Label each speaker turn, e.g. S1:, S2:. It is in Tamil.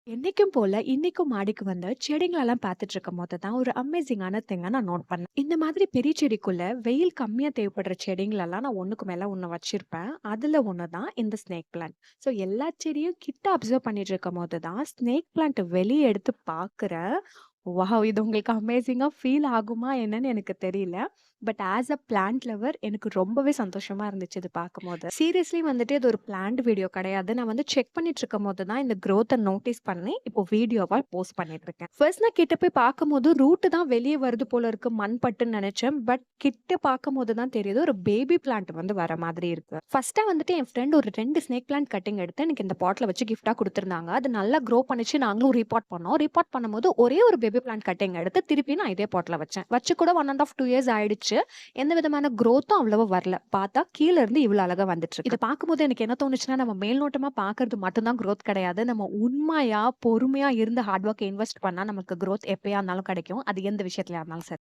S1: என்னைக்கும் போல இன்னைக்கும் மாடிக்கு வந்து செடிங்களெல்லாம் பார்த்துட்டு இருக்கும்போது தான் ஒரு அமேசிங்கான திங்க நான் நோட் பண்ணேன். இந்த மாதிரி பெரிய செடிக்குள்ள வெயில் கம்மியா தேவைப்படுற செடிங்களெல்லாம் நான் ஒண்ணுக்கு மேல ஒண்ணு வச்சிருப்பேன். அதுல ஒண்ணு தான் இந்த ஸ்னேக் பிளான்ட். ஸோ எல்லா செடியும் கிட்ட அப்சர்வ் பண்ணிட்டு இருக்கும்போது தான் ஸ்னேக் பிளான்ட் வெளியே எடுத்து பார்க்குறேன். வாவ்! இது உங்களுக்கு அமேசிங்கா ஃபீல் ஆகுமா என்னன்னு எனக்கு தெரியல. But as a plant lover எனக்கு ரொம்பவே சந்தோஷமா இருந்துச்சு இது பார்க்கும்போது. சீரியஸ்லி வந்துட்டு இது ஒரு பிளான்ட் வீடியோ கிடையாது. நான் வந்து செக் பண்ணிட்டு இருக்கும்போது தான் இந்த குரோத்த நோட்டீஸ் பண்ணி, இப்போ வீடியோவா போஸ்ட் பண்ணிட்டு இருக்கேன். ஃபர்ஸ்ட் நான் கிட்ட போய் பார்க்கும்போது ரூட் தான் வெளிய வருது போல இருக்கு மண் பட்டுன்னு நெனச்சேன். பட் கிட்ட பார்க்கும்போது தான் தெரியுது ஒரு பேபி பிளான்ட் வந்து வர மாதிரி இருக்கு. ஃபர்ஸ்ட்டா வந்துட்டு என் ஃப்ரெண்ட் ஒரு 2 ஸ்னேக் பிளான்ட் கட்டிங் எடுத்து எனக்கு இந்த பாட்ல வச்சு கிஃப்ட்டா குடுத்துருந்தாங்க. அது நல்லா க்ரோ பண்ணுச்சு. நாங்களும் ரீபாட் பண்ணோம். ரீபாட் பண்ணும்போது ஒரே ஒரு பேபி பிளான்ட் கட்டிங் எடுத்து திருப்பி நான் இதே பாட்ல வச்சேன். வச்சு கூட 1 1/2 2 இயர்ஸ் ஆயிடுச்சு. எந்த விதமான குரோத்தும் அவ்வளவா வரல. பார்த்தா கீழ இருந்து இவ்ளோ அழகா வந்துட்டு இருக்கு. இத பார்க்கும்போது எனக்கு என்ன தோணுச்சுன்னா, நம்ம மேல்நோட்டமா பார்க்கறது மட்டும் தான் குரோத் கிடையாது. நம்ம உண்மையா, பொறுமையா இருந்து ஹார்ட் ஒர்க் இன்வெஸ்ட் பண்ணா நமக்கு குரோத் எப்பயா இருந்தாலும் கிடைக்கும். அது எந்த விஷயத்துலயா இருந்தாலும் சரி.